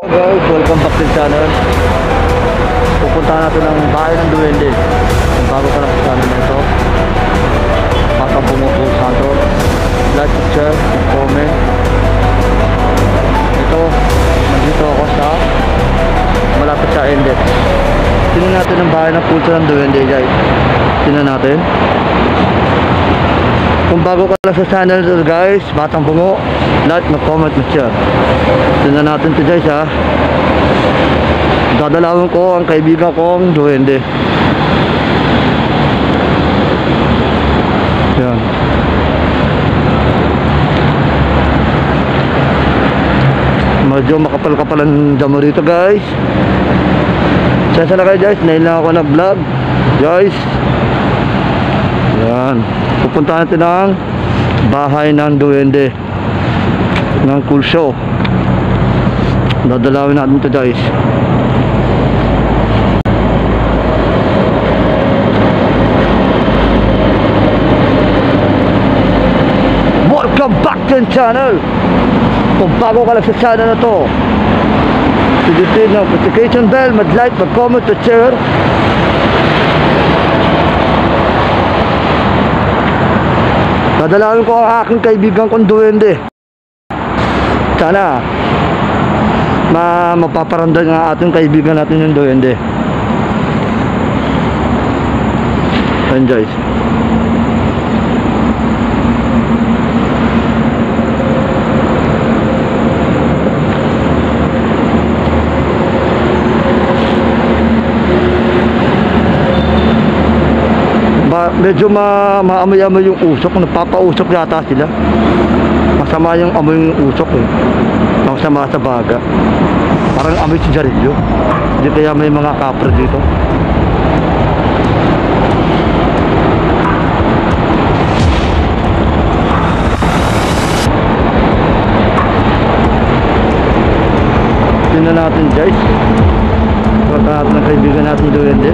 Guys, welcome back to the channel. Pupunta natin ang bahay ng duwende. Kung bago ka lang sa channel nito, baka bumupo sa ito, like, share, comment. Ito, nandito ako sa malapit sa Endet. Tingnan natin ang bahay ng puso ng duwende, guys. Tingnan natin. Kung bago ka lang sa channel nito, guys, Batang Bungo, like, mag-comment, mag-share. Tingnan natin ito, guys, ha. Dadalawin ko ang kaibigan kong duwende. Yan. Medyo makapal-kapal ang damo rito, guys. Sasa na kayo, guys. Nail na ako na vlog, guys. Yan. Pupunta natin ang bahay ng duwende ng Kulsyo. Dadalawin natin ito, guys. Welcome back to the channel. Kung bago ka lang sa channel na to, pindutin ang notification bell, mag-like, mag-comment, mag-share. Dadalawin ko ang aking kaibigan kong duwende. Sana mapaparandan ng ating kaibigan natin yung duwende. Ayan, guys. Medyo maamoy-amoy yung usok. Nagpapausok yata sila. Masama yung amoy yung usok, eh. Masama sa baga. Parang amoy sigarilyo. Hindi kaya may mga kapre dito. Tingnan natin, guys. Pagka natin ang kaibigan natin duwende.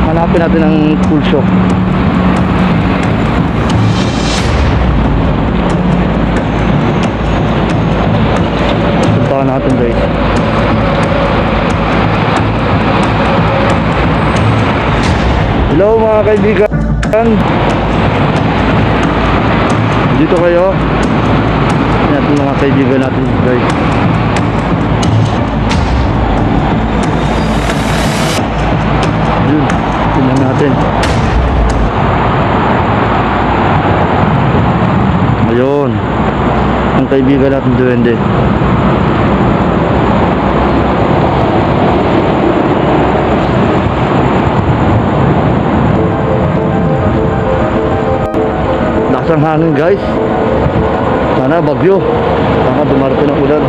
Hanapin natin ang Kulsyo. Puntahan natin, guys. Hello mga kaibigan. Dito kayo. Natin mga kaibigan natin, guys. Yun, tingnan natin. Ayun, ang kaibigan natin duwende. Lakas ang hangin, guys. Sana bagyo. Sana dumarating ng ulan.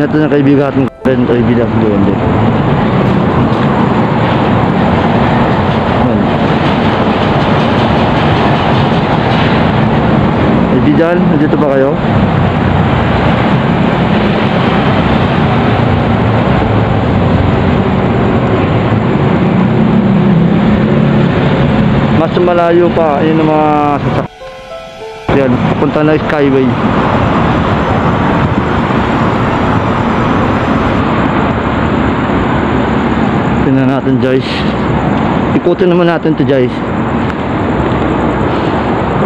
Ito na kaibigan natin kaibigan ng duwende. Kaibigan, nandito ba kayo? Mas malayo pa yun ang mga sasakyan. Papunta na Skyway. Tingnan natin, guys. Ikutin naman natin to, guys.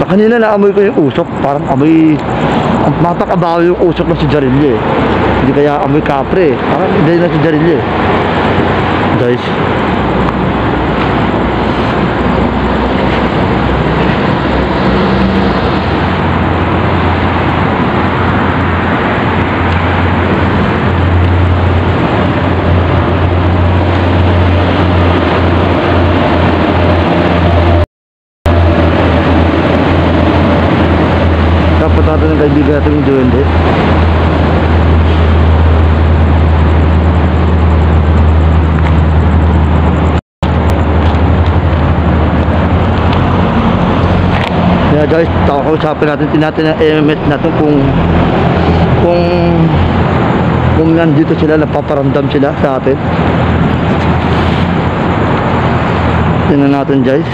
Kanina naamoy ko yung usok. Parang amoy, mapakabaho yung usok ng sigarilyo, eh. Hindi kaya amoy kapre, eh. Parang hindi na sigarilyo, eh. Guys, natin ng kaibigan natin yung duwende. Kaya guys, kakausapin natin, tinatin ang EMS natin kung nandito sila, napaparamdam sila sa atin. Tingnan natin guys.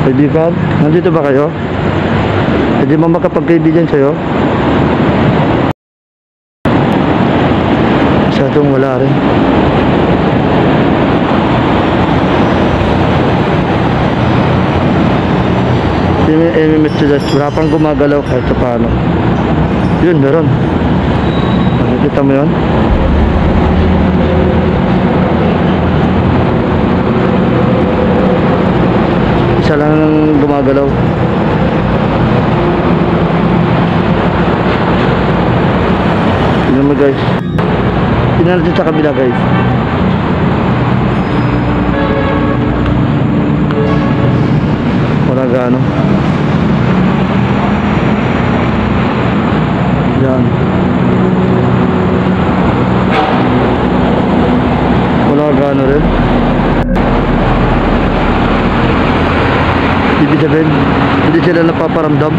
Kaibigan, nandito ba kayo? Hindi mo makapagkaibigan sa'yo? Masyadong wala rin. Yung MMS sila, wala pang gumagalaw kahit sa paano. Yun, meron. Nakikita mo yun? Isa lang ang gumagalaw. Tingnan mo guys. Tingnan natin sa kabila guys. Wala gaano. Yan. Wala gaano rin. Ibig sabihin, hindi sila napaparamdam.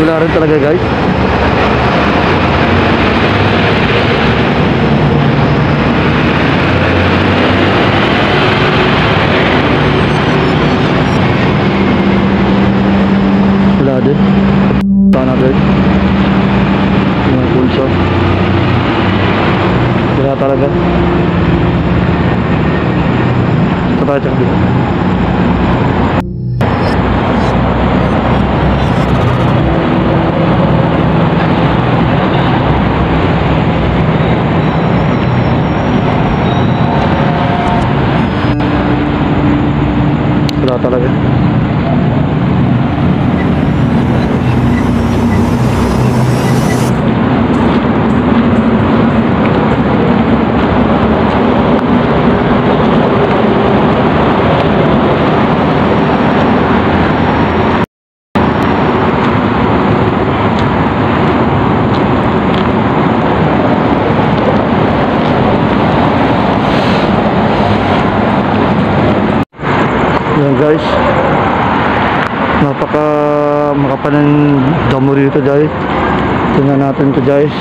Wala rin talaga guys. Wala din. Sana guys. Yung pulso. Wala talaga. Ito tayo sa kabila. Wala talaga. Yan guys, napaka makapanan damo rito guys. Tingnan natin ito guys.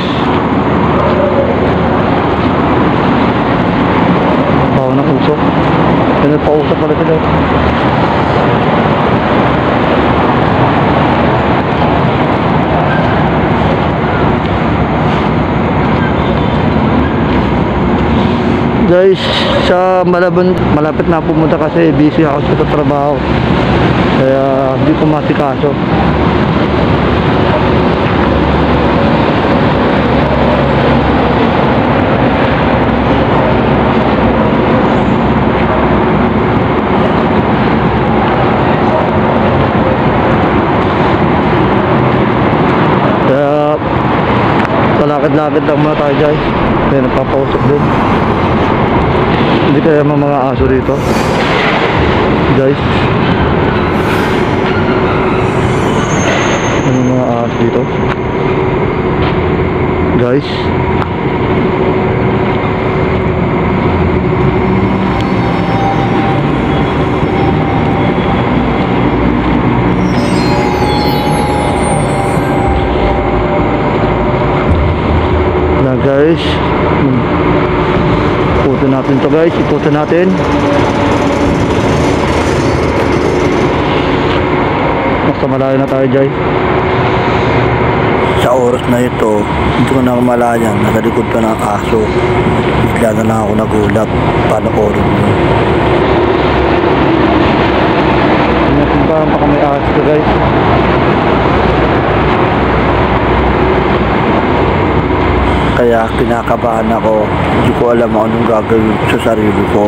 Bawa ng usok. Yan, pausok pala ito guys. Guys, sa Malabon, malapit na pumunta kasi busy ako sa trabaho. Kaya hindi ko masikaso. Kaya talakad-lakad lang muna tayo guys. Kaya napapausok din. Hindi kaya mga aso dito guys. Ano mga aso dito guys. Na guys, ikutin natin to guys, ikutin natin. Basta malayo na tayo guys. Sa oras na ito, hindi ko na kumalayan, nasa likod pa ng aso. Bigla na lang ako nagulat. Panoorin nyo. Hindi ba baka may aso guys. Kaya kinakabahan ako. Hindi ko alam anong gagawin ko sa sarili ko.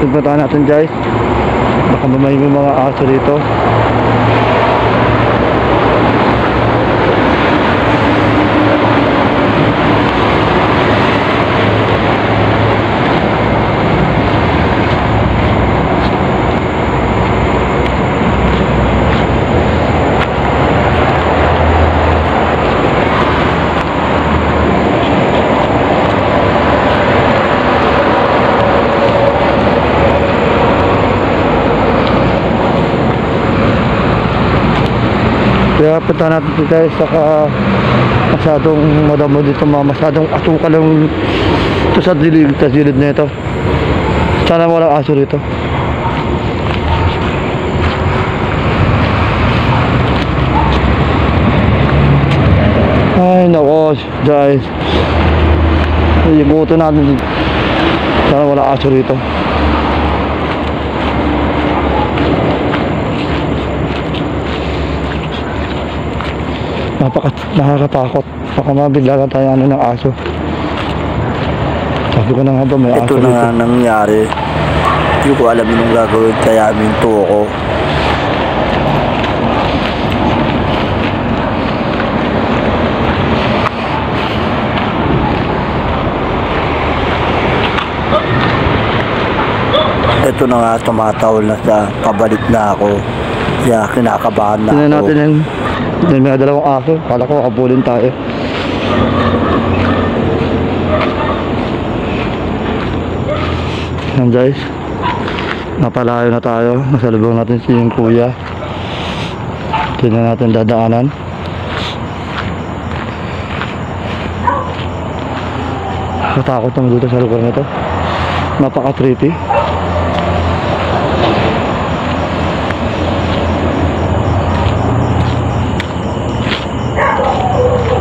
Puntahan natin guys. Baka may mga aso dito. Kaya punta natin dito guys, saka masyadong madamo dito, masyadong asukal lang ito sa gilid na ito. Sana walang aso dito. Ay nako guys, ibuto natin dito. Sana walang aso dito. Nakakatakot. Baka mabigla lang tayo ng aso. Sabi ko na nga ba may aso Ito dito. na nga nangyari. Hindi ko alam anong gagawin, kaya minto ako. Ito na nga, tumatawal na siya. Pabalik na ako. Kaya kinakabahan na Tingnan ako. natin yung may dalawang aso. Kala ko kabulin tayo. Yan guys, napalayo na tayo. Nasalubong natin si yung kuya. Tingnan natin dadaanan. Natakot naman dito sa lugar na ito. Napaka-trippy.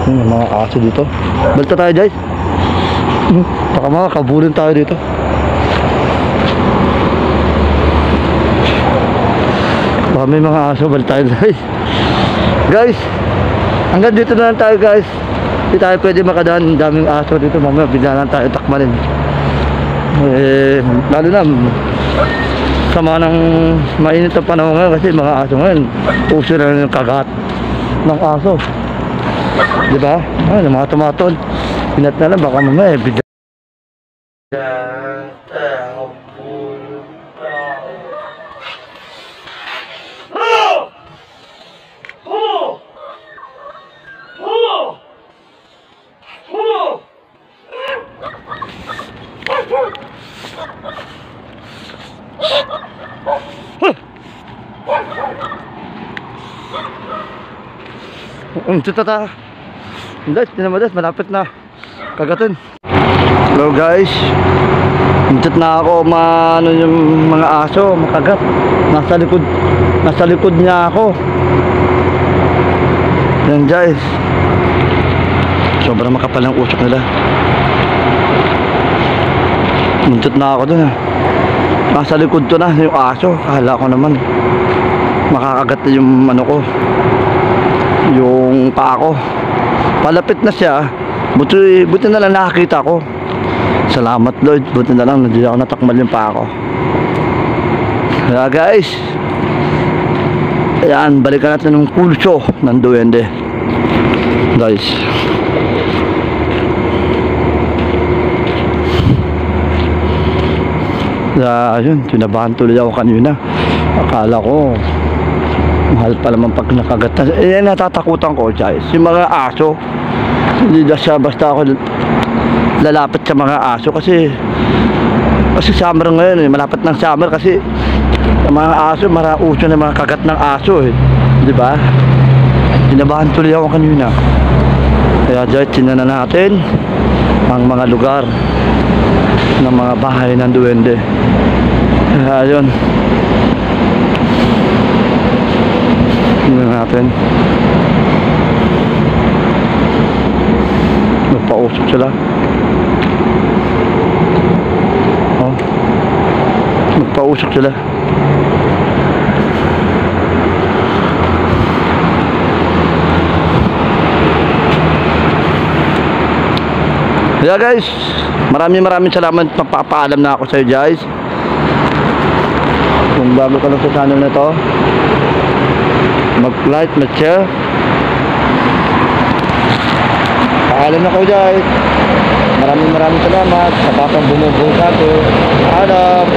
May mga aso dito. Balta tayo guys. Baka makakabulin tayo dito. Baka may mga aso. Balta tayo guys. Guys, hanggang dito na lang tayo guys. Hindi tayo pwede makadaan. Daming aso dito. Mamaya bigla lang tayo takmanin. Lalo na sama ng mainit na panahon ngayon. Kasi mga aso ngayon uso na yung kagat ng aso. Diba? Ay, mga tumaton. Pinat na lang, baka mamaya bigla. Tata. Guys, tinamadas, malapit na kagatin. Hello guys, hintot na ako ano yung mga aso makagat. Nasa likod niya ako. Yan guys, sobrang makapal ng usok nila. Hintot na ako dun. Nasa likod to na yung aso. Kala ko naman makakagat na yung ano ko, yung paa ko. Palapit na siya. Buti na lang nakakita ko. Salamat Lord. Buti na lang hindi ako natakmal yung paa ko. Kaya guys, ayan, balikan natin ng pulso ng duwende guys. Ayun, tinabahan tuloy ako kanina. Akala ko mahal pa naman pag nakagat na. Natatakutan ko guys, yung mga aso. Hindi na siya basta ako lalapit sa mga aso kasi summer ngayon malapit ng summer kasi yung mga aso, marauso na mga kagat ng aso diba? Tinabahan tuloy ako kanina. Kaya guys, tingnan na natin ang mga lugar ng mga bahay ng duwende. Kaya yun, tingnan natin. Nagpausok sila. Oh, nagpausok sila. Yeah guys, maraming salamat. Magpapaalam na ako sa iyo guys. Kung bago ka lang sa channel na to, mag-like, mag-share. Paalam na ko guys. Maraming salamat sa batang bumubuo sa atin. Paalam.